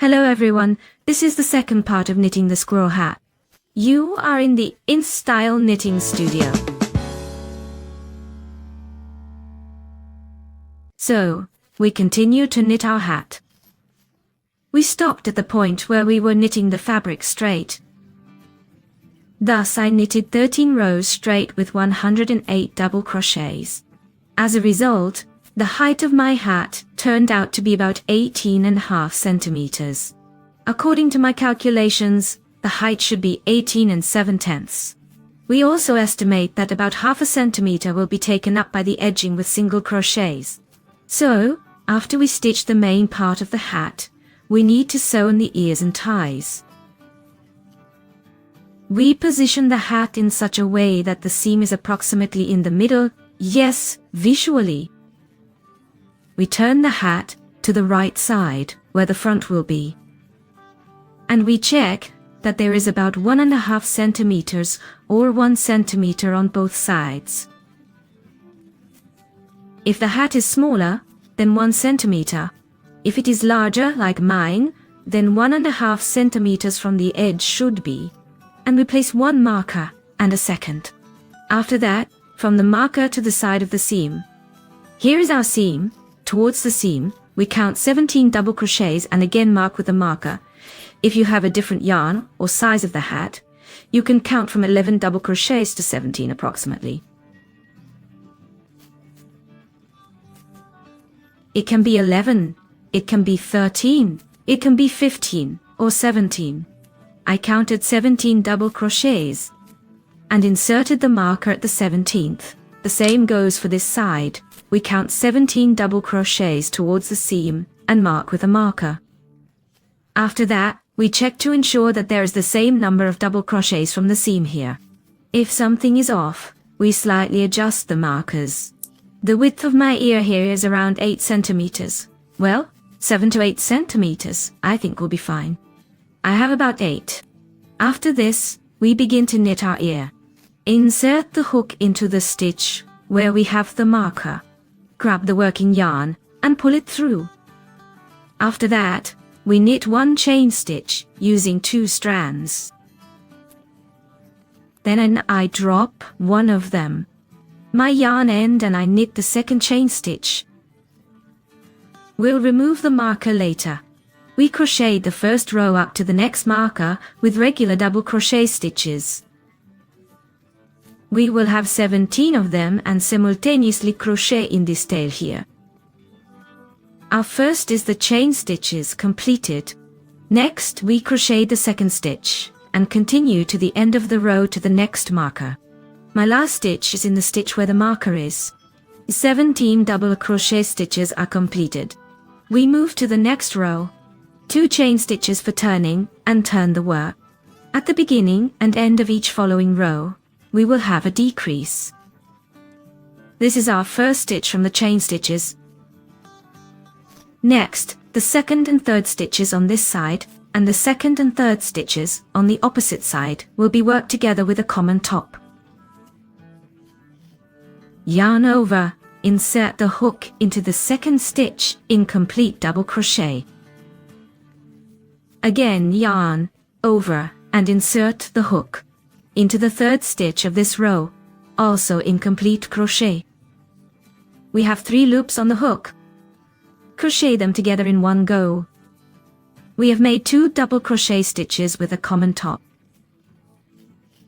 Hello everyone, this is the second part of knitting the squirrel hat. You are in the InStyle knitting studio. So, we continue to knit our hat. We stopped at the point where we were knitting the fabric straight. Thus I knitted 13 rows straight with 108 double crochets. As a result, the height of my hat turned out to be about 18.5 centimeters. According to my calculations, the height should be 18 7/10. We also estimate that about half a centimeter will be taken up by the edging with single crochets. So, after we stitch the main part of the hat, we need to sew on the ears and ties. We position the hat in such a way that the seam is approximately in the middle, yes, visually. We turn the hat to the right side, where the front will be. And we check that there is about 1.5 centimeters or 1 centimeter on both sides. If the hat is smaller, then 1 centimeter. If it is larger, like mine, then 1.5 centimeters from the edge should be. And we place one marker and a second. After that, from the marker to the side of the seam. Here is our seam. Towards the seam, we count 17 double crochets and again mark with a marker. If you have a different yarn or size of the hat, you can count from 11 double crochets to 17 approximately. It can be 11, it can be 13, it can be 15 or 17. I counted 17 double crochets and inserted the marker at the 17th. The same goes for this side. We count 17 double crochets towards the seam and mark with a marker. After that, we check to ensure that there is the same number of double crochets from the seam here. If something is off, we slightly adjust the markers. The width of my ear here is around 8 centimeters. Well, 7 to 8 centimeters, I think will be fine. I have about 8. After this, we begin to knit our ear. Insert the hook into the stitch where we have the marker. Grab the working yarn and pull it through. After that, we knit one chain stitch using 2 strands. Then I drop one of them, my yarn end, and I knit the second chain stitch. We'll remove the marker later. We crochet the first row up to the next marker with regular double crochet stitches. We will have 17 of them and simultaneously crochet in this tail here. Our first is the chain stitches completed. Next, we crochet the second stitch and continue to the end of the row to the next marker. My last stitch is in the stitch where the marker is. 17 double crochet stitches are completed. We move to the next row. 2 chain stitches for turning and turn the work. At the beginning and end of each following row, we will have a decrease. This is our first stitch from the chain stitches. Next, the second and third stitches on this side and the second and third stitches on the opposite side will be worked together with a common top. Yarn over, insert the hook into the second stitch in complete double crochet. Again yarn over and insert the hook into the third stitch of this row, also in complete crochet. We have 3 loops on the hook. Crochet them together in one go. We have made 2 double crochet stitches with a common top.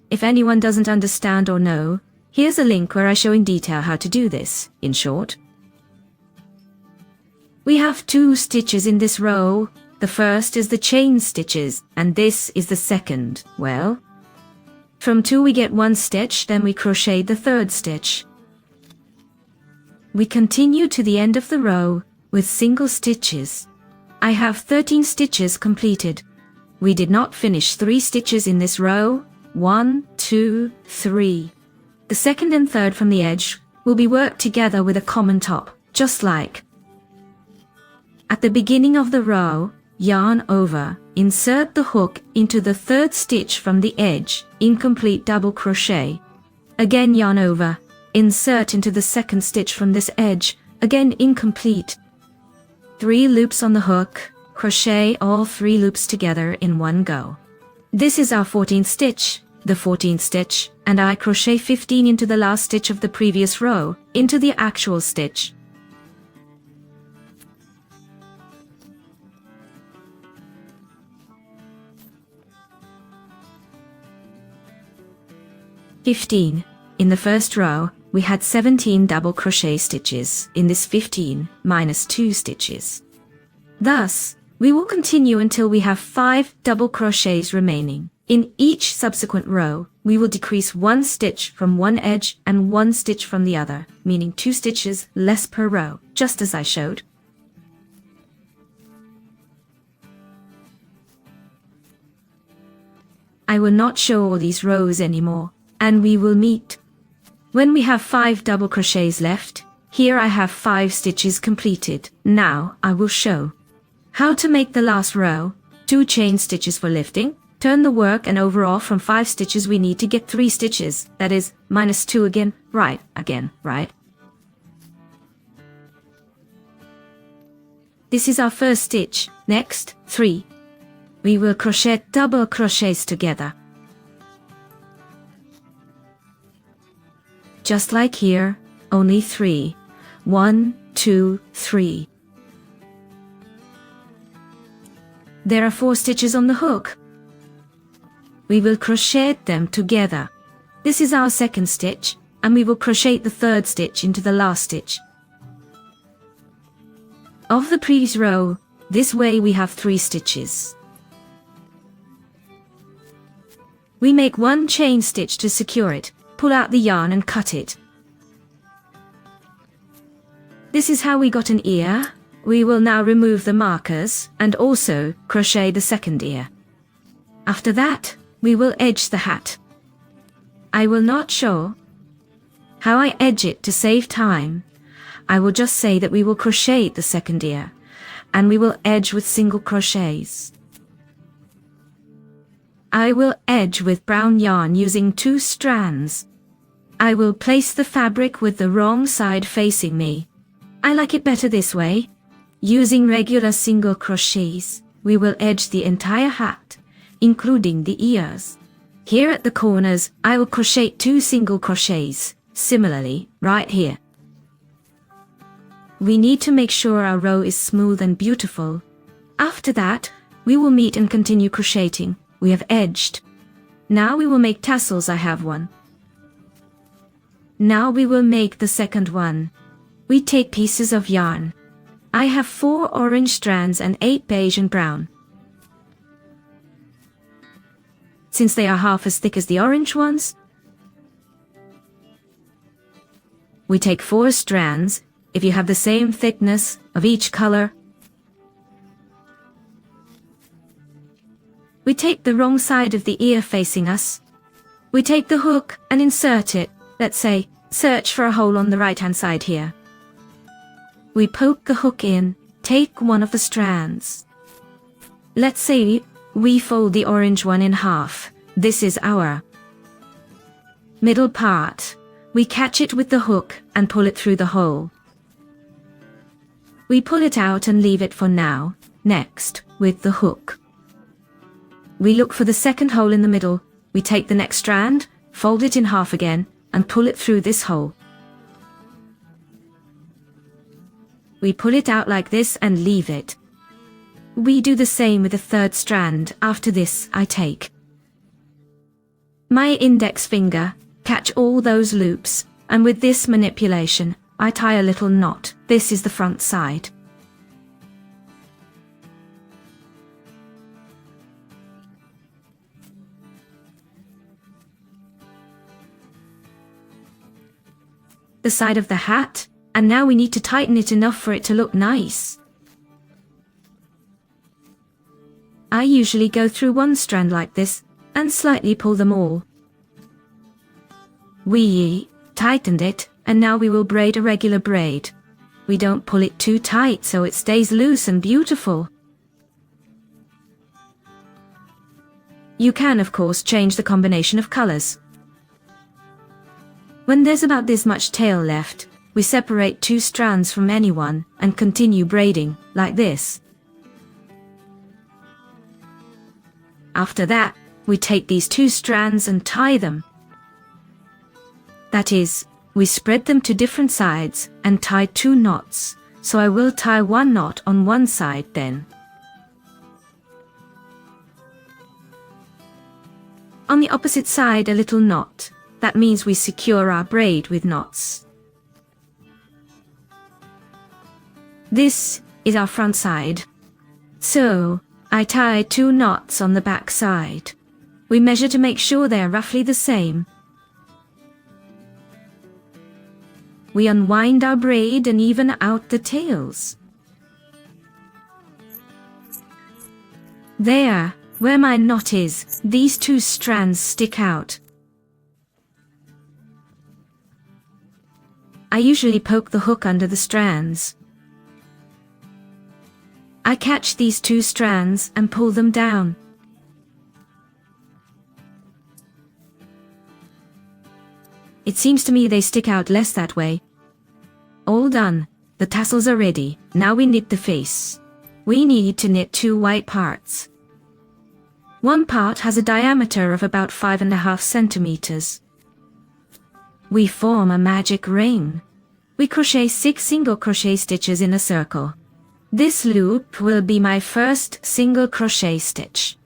If anyone doesn't understand or know, here's a link where I show in detail how to do this, in short. We have 2 stitches in this row. The first is the chain stitches, and this is the second. Well, from 2 we get 1 stitch, then we crochet the third stitch. We continue to the end of the row with single stitches. I have 13 stitches completed. We did not finish 3 stitches in this row. 1, 2, 3. The second and third from the edge will be worked together with a common top, just like. At the beginning of the row, yarn over, insert the hook into the third stitch from the edge, incomplete double crochet. Again yarn over, insert into the second stitch from this edge, again incomplete. 3 loops on the hook, crochet all 3 loops together in one go. This is our 14th stitch, the 14th stitch, and I crochet 15 into the last stitch of the previous row, into the actual stitch. "15. In the first row, we had 17 double crochet stitches, in this 15 minus 2 stitches. Thus, we will continue until we have 5 double crochets remaining. In each subsequent row, we will decrease 1 stitch from one edge and 1 stitch from the other, meaning 2 stitches less per row, just as I showed. I will not show all these rows anymore, and we will meet. When we have 5 double crochets left, here I have 5 stitches completed. Now I will show how to make the last row. 2 chain stitches for lifting. Turn the work and over off from 5 stitches we need to get 3 stitches, that is, minus 2 again, right, This is our first stitch. Next, 3. We will crochet double crochets together. Just like here, only 3. 1, 2, 3. There are 4 stitches on the hook. We will crochet them together. This is our second stitch, and we will crochet the third stitch into the last stitch of the previous row. This way we have 3 stitches. We make 1 chain stitch to secure it, pull out the yarn and cut it. This is how we got an ear. We will now remove the markers and also crochet the second ear. After that, we will edge the hat. I will not show how I edge it to save time. I will just say that we will crochet the second ear, and we will edge with single crochets. I will edge with brown yarn using 2 strands. I will place the fabric with the wrong side facing me. I like it better this way. Using regular single crochets, we will edge the entire hat, including the ears. Here at the corners, I will crochet 2 single crochets, similarly, right here. We need to make sure our row is smooth and beautiful. After that, we will meet and continue crocheting. We have edged. Now we will make tassels. I have 1. Now we will make the second one. We take pieces of yarn. I have 4 orange strands and 8 beige and brown. Since they are half as thick as the orange ones, we take 4 strands. If you have the same thickness of each color, we take the wrong side of the ear facing us. We take the hook and insert it. Let's say, search for a hole on the right-hand side here. We poke the hook in, take one of the strands. Let's say we fold the orange one in half. This is our middle part. We catch it with the hook and pull it through the hole. We pull it out and leave it for now. Next, with the hook, we look for the second hole in the middle. We take the next strand, fold it in half again, and pull it through this hole. We pull it out like this and leave it. We do the same with the third strand. After this, I take my index finger, catch all those loops, and with this manipulation, I tie a little knot. This is the front side. The side of the hat, and now we need to tighten it enough for it to look nice. I usually go through 1 strand like this, and slightly pull them all. We tightened it, and now we will braid a regular braid. We don't pull it too tight so it stays loose and beautiful. You can, of course, change the combination of colors. When there's about this much tail left, we separate 2 strands from any one and continue braiding, like this. After that, we take these 2 strands and tie them. That is, we spread them to different sides and tie 2 knots, so I will tie 1 knot on one side then. On the opposite side a little knot, that means we secure our braid with knots. This is our front side. So, I tie 2 knots on the back side. We measure to make sure they are roughly the same. We unwind our braid and even out the tails. There, where my knot is, these 2 strands stick out. I usually poke the hook under the strands. I catch these 2 strands and pull them down. It seems to me they stick out less that way. All done. The tassels are ready. Now we knit the face. We need to knit 2 white parts. One part has a diameter of about 5.5 centimeters. We form a magic ring. We crochet 6 single crochet stitches in a circle. This loop will be my first single crochet stitch.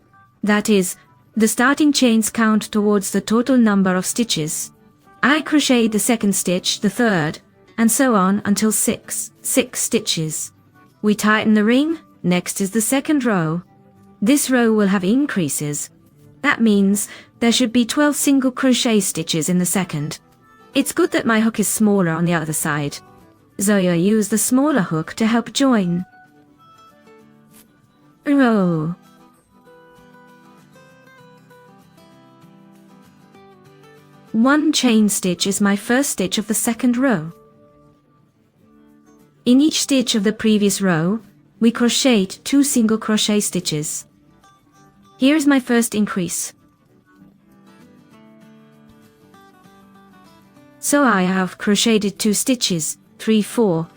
That is, the starting chains count towards the total number of stitches. I crochet the second stitch, the third, and so on until 6 stitches. We tighten the ring. Next is the second row. This row will have increases. That means there should be 12 single crochet stitches in the second. It's good that my hook is smaller on the other side. Zoya used the smaller hook to help join. Row. One chain stitch is my first stitch of the second row. In each stitch of the previous row, we crocheted 2 single crochet stitches. Here is my first increase. So I have crocheted 2 stitches, 3, 4.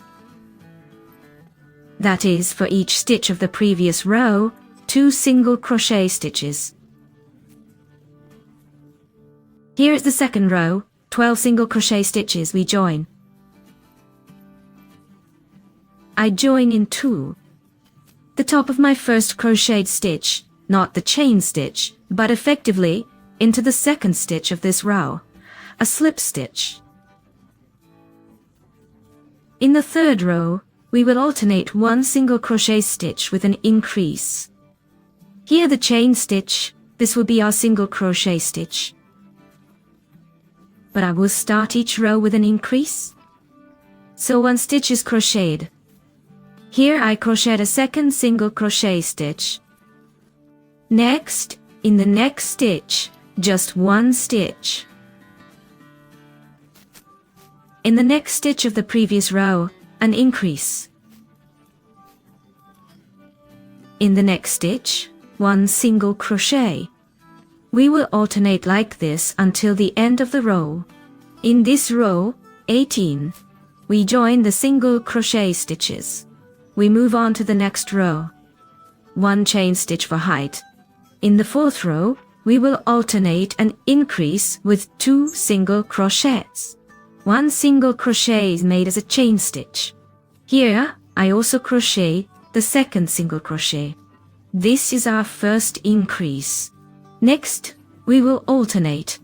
That is, for each stitch of the previous row, 2 single crochet stitches. Here is the second row, 12 single crochet stitches we join. I join in 2. The top of my first crocheted stitch, not the chain stitch, but effectively into the second stitch of this row, a slip stitch. In the third row, we will alternate 1 single crochet stitch with an increase. Here the chain stitch, this will be our single crochet stitch. But I will start each row with an increase. So 1 stitch is crocheted. Here I crochet a second single crochet stitch. Next, in the next stitch, just 1 stitch. In the next stitch of the previous row, an increase. In the next stitch, 1 single crochet. We will alternate like this until the end of the row. In this row, 18, we join the single crochet stitches. We move on to the next row. 1 chain stitch for height. In the 4th row, we will alternate an increase with 2 single crochets. 1 single crochet is made as a chain stitch. Here, I also crochet the second single crochet. This is our first increase. Next, we will alternate.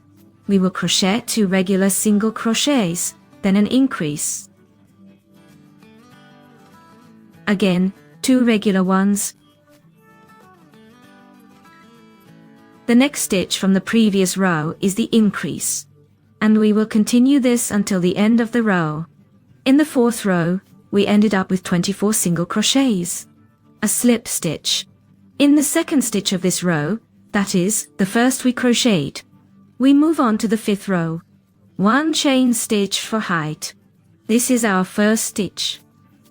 We will crochet 2 regular single crochets, then an increase. Again, 2 regular ones. The next stitch from the previous row is the increase. And we will continue this until the end of the row. In the 4th row, we ended up with 24 single crochets. A slip stitch. In the second stitch of this row, that is, the first we crocheted, we move on to the 5th row. 1 chain stitch for height. This is our first stitch.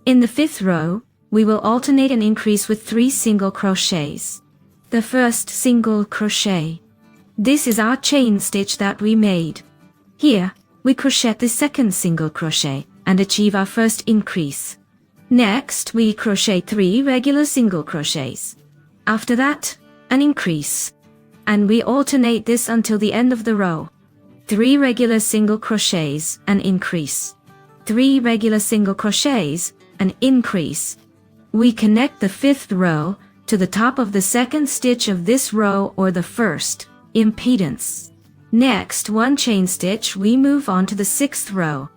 In the 5th row, we will alternate an increase with 3 single crochets. The first single crochet. This is our chain stitch that we made. Here, we crochet the second single crochet and achieve our first increase. Next, we crochet 3 regular single crochets. After that, an increase. and we alternate this until the end of the row. 3 regular single crochets and increase. 3 regular single crochets and increase. We connect the 5th row to the top of the 2nd stitch of this row or the 1st impedance. Next, 1 chain stitch, we move on to the 6th row.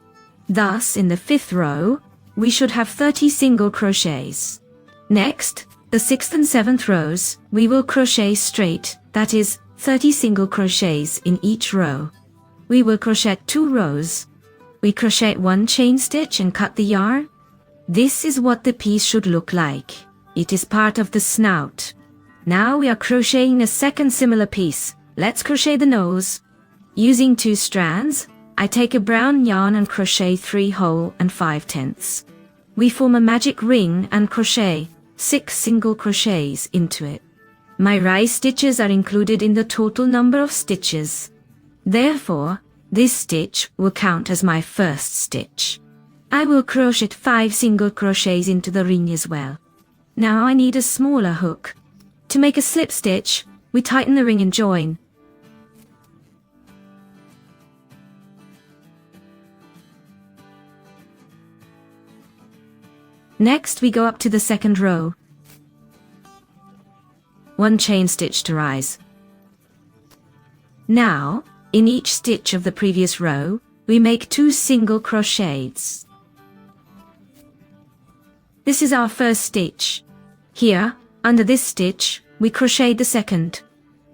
Thus, in the 5th row, we should have 30 single crochets. Next, the 6th and 7th rows, we will crochet straight, that is, 30 single crochets in each row. We will crochet 2 rows. We crochet 1 chain stitch and cut the yarn. This is what the piece should look like. It is part of the snout. Now we are crocheting a second similar piece. Let's crochet the nose. Using 2 strands, I take a brown yarn and crochet 3 whole and 5/10. We form a magic ring and crochet 6 single crochets into it. My rise stitches are included in the total number of stitches. Therefore, this stitch will count as my first stitch. I will crochet 5 single crochets into the ring as well. Now I need a smaller hook. To make a slip stitch, we tighten the ring and join. Next, we go up to the 2nd row. 1 chain stitch to rise. Now, in each stitch of the previous row, we make 2 single crochets. This is our first stitch. Here, under this stitch, we crochet the 2nd.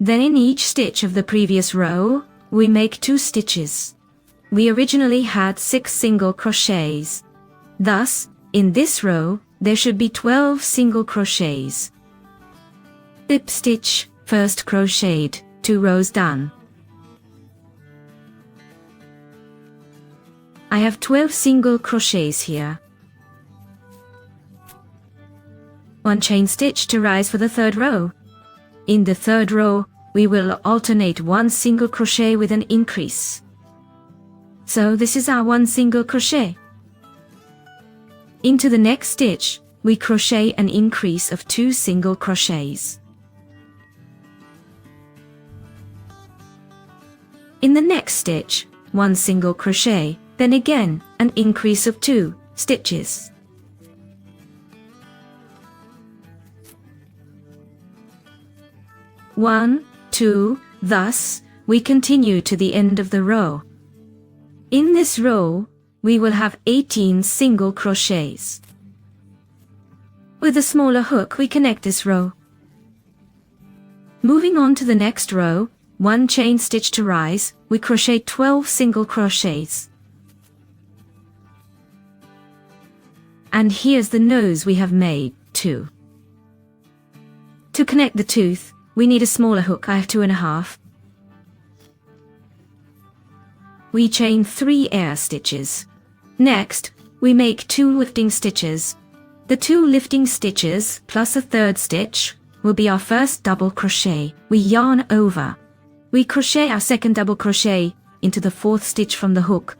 Then in each stitch of the previous row, we make 2 stitches. We originally had 6 single crochets. Thus, in this row, there should be 12 single crochets. Slip stitch, first crocheted, 2 rows done. I have 12 single crochets here. 1 chain stitch to rise for the 3rd row. In the 3rd row, we will alternate 1 single crochet with an increase. So this is our 1 single crochet. Into the next stitch, we crochet an increase of 2 single crochets. In the next stitch, 1 single crochet, then again, an increase of 2 stitches. One, 2, thus, we continue to the end of the row. In this row, we will have 18 single crochets. With a smaller hook, we connect this row. Moving on to the next row, 1 chain stitch to rise, we crochet 12 single crochets. And here's the nose we have made, 2. To connect the tooth, we need a smaller hook. I have 2.5. We chain 3 air stitches. Next, we make 2 lifting stitches. The 2 lifting stitches plus a 3rd stitch will be our first double crochet. We yarn over. We crochet our 2nd double crochet into the 4th stitch from the hook.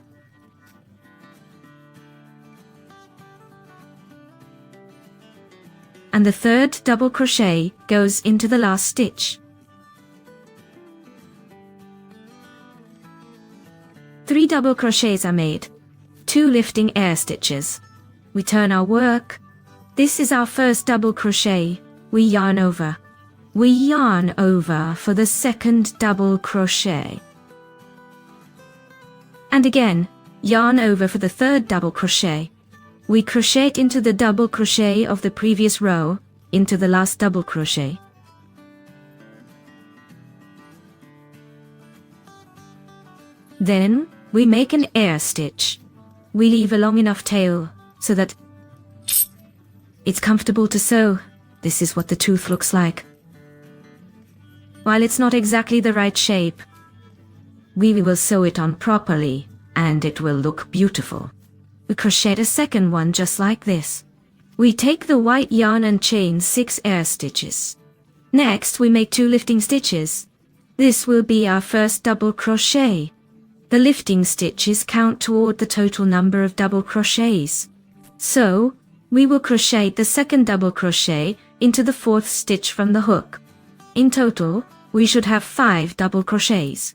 And the 3rd double crochet goes into the last stitch. 3 double crochets are made. 2 lifting air stitches. We turn our work. This is our first double crochet. We yarn over. We yarn over for the 2nd double crochet. And again, yarn over for the 3rd double crochet. We crochet into the double crochet of the previous row, into the last double crochet. Then, we make an air stitch. We leave a long enough tail, so that it's comfortable to sew. This is what the tooth looks like. While it's not exactly the right shape, we will sew it on properly, and it will look beautiful. We crochet a 2nd one just like this. We take the white yarn and chain 6 air stitches. Next, we make 2 lifting stitches. This will be our first double crochet. The lifting stitches count toward the total number of double crochets. So, we will crochet the 2nd double crochet into the 4th stitch from the hook. In total, we should have 5 double crochets.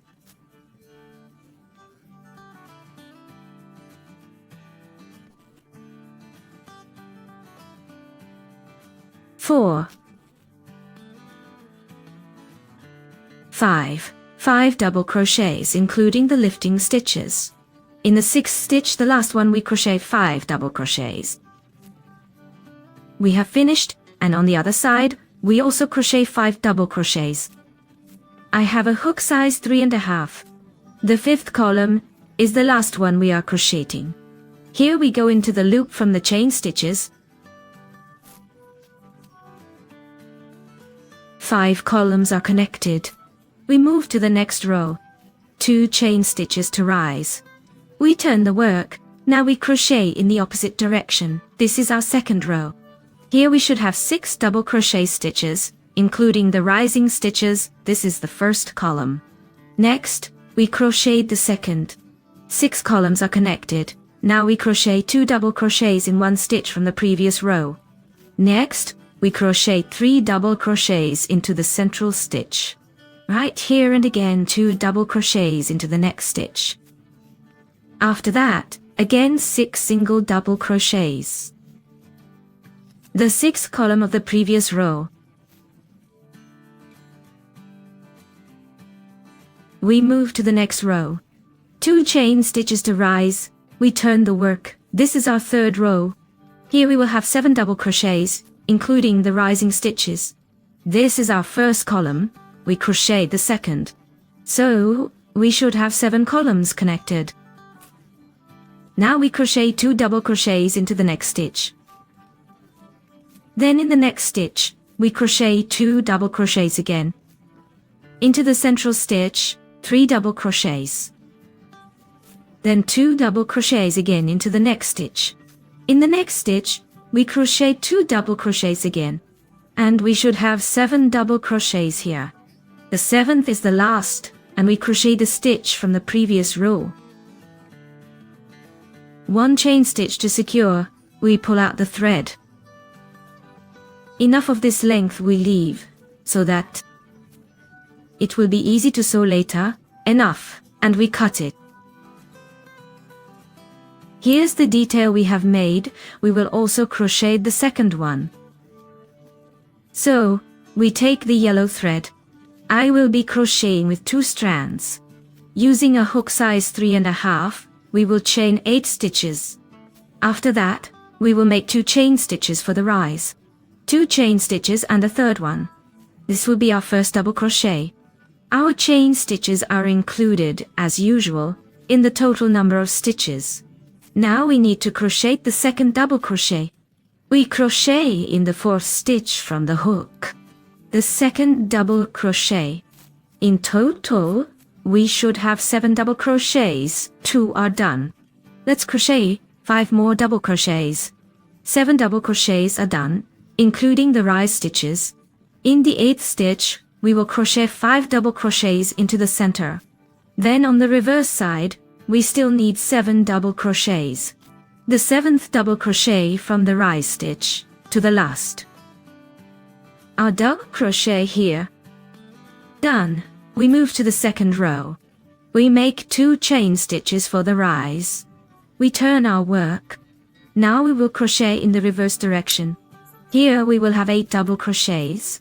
Four, 5 double crochets including the lifting stitches. In the 6th stitch, the last one, we crochet 5 double crochets. We have finished, and on the other side, we also crochet 5 double crochets. I have a hook size 3.5. The 5th column is the last one we are crocheting. Here we go into the loop from the chain stitches. 5 columns are connected. We move to the next row. 2 chain stitches to rise. We turn the work. Now we crochet in the opposite direction. This is our 2nd row. Here we should have 6 double crochet stitches, including the rising stitches. This is the 1st column. Next, we crochet the 2nd. 6 columns are connected. Now we crochet 2 double crochets in 1 stitch from the previous row. Next, we crochet 3 double crochets into the central stitch. Right here, and again 2 double crochets into the next stitch. After that, again 6 single double crochets. The 6th column of the previous row. We move to the next row. 2 chain stitches to rise. We turn the work. This is our 3rd row. Here we will have 7 double crochets, including the rising stitches. This is our 1st column. We crochet the 2nd. So, we should have 7 columns connected. Now we crochet 2 double crochets into the next stitch. Then in the next stitch, we crochet 2 double crochets again. Into the central stitch, 3 double crochets. Then 2 double crochets again into the next stitch. In the next stitch, we crochet 2 double crochets again. And we should have 7 double crochets here. The 7th is the last, and we crochet the stitch from the previous row. 1 chain stitch to secure. We pull out the thread. Enough of this length we leave, so that it will be easy to sew later. Enough, and we cut it. Here's the detail we have made. We will also crochet the 2nd one. So, we take the yellow thread. I will be crocheting with 2 strands. Using a hook size 3.5, we will chain 8 stitches. After that, we will make 2 chain stitches for the rise. 2 chain stitches and a 3rd one. This will be our first double crochet. Our chain stitches are included, as usual, in the total number of stitches. Now we need to crochet the 2nd double crochet. We crochet in the 4th stitch from the hook. The 2nd double crochet. In total, we should have 7 double crochets. 2 are done. Let's crochet 5 more double crochets. 7 double crochets are done, including the rise stitches. In the 8th stitch, we will crochet 5 double crochets into the center. Then on the reverse side, we still need 7 double crochets. The 7th double crochet from the rise stitch to the last. Our double crochet here. Done. We move to the 2nd row. We make 2 chain stitches for the rise. We turn our work. Now we will crochet in the reverse direction. Here we will have 8 double crochets.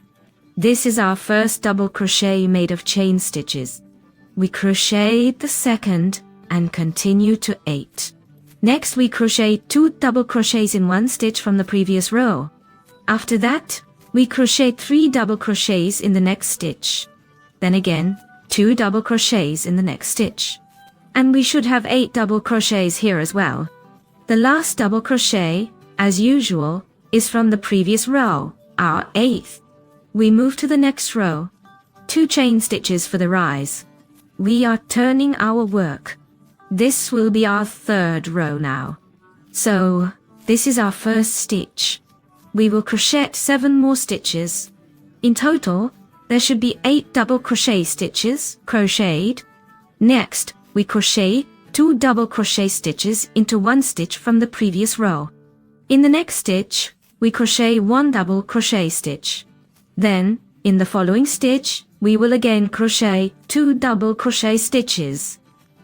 This is our first double crochet made of chain stitches. We crochet the 2nd and continue to 8. Next we crochet 2 double crochets in 1 stitch from the previous row. After that, we crochet 3 double crochets in the next stitch. Then again, 2 double crochets in the next stitch. And we should have 8 double crochets here as well. The last double crochet, as usual, is from the previous row, our 8th. We move to the next row. 2 chain stitches for the rise. We are turning our work. This will be our 3rd row now. So, this is our first stitch. We will crochet 7 more stitches. In total, there should be 8 double crochet stitches crocheted. Next, we crochet 2 double crochet stitches into 1 stitch from the previous row. In the next stitch, we crochet 1 double crochet stitch. Then, in the following stitch, we will again crochet 2 double crochet stitches.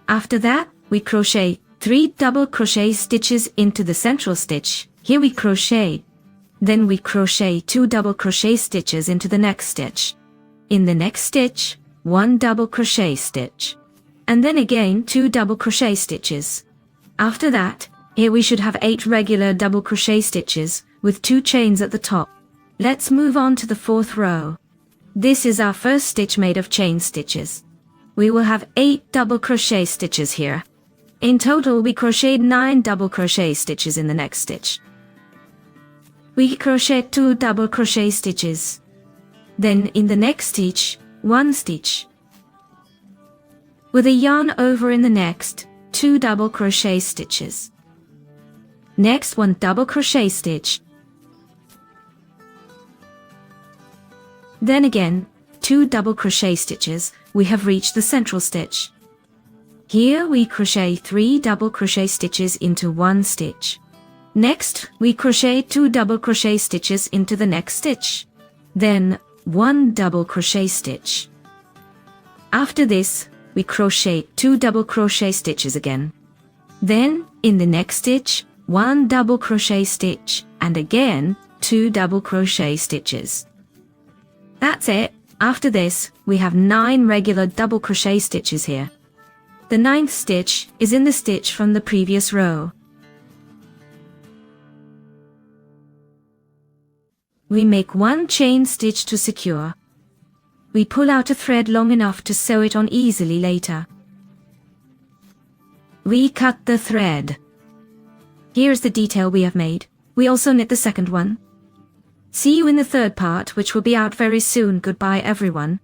After that, we crochet 3 double crochet stitches into the central stitch. Here we crochet. Then we crochet 2 double crochet stitches into the next stitch. In the next stitch, 1 double crochet stitch. And then again 2 double crochet stitches. After that, here we should have 8 regular double crochet stitches with 2 chains at the top. Let's move on to the 4th row. This is our first stitch made of chain stitches. We will have 8 double crochet stitches here. In total, we crocheted 9 double crochet stitches in the next stitch. We crochet 2 double crochet stitches. Then in the next stitch, 1 stitch. With a yarn over in the next, 2 double crochet stitches. Next, 1 double crochet stitch. Then again, 2 double crochet stitches. We have reached the central stitch. Here we crochet 3 double crochet stitches into 1 stitch. Next, we crochet 2 double crochet stitches into the next stitch. Then, 1 double crochet stitch. After this, we crochet 2 double crochet stitches again. Then, in the next stitch, 1 double crochet stitch, and again, 2 double crochet stitches. That's it. After this, we have 9 regular double crochet stitches here. The 9th stitch is in the stitch from the previous row. We make 1 chain stitch to secure. We pull out a thread long enough to sew it on easily later. We cut the thread. Here's the detail we have made. We also knit the second one. See you in the 3rd part, which will be out very soon. Goodbye everyone.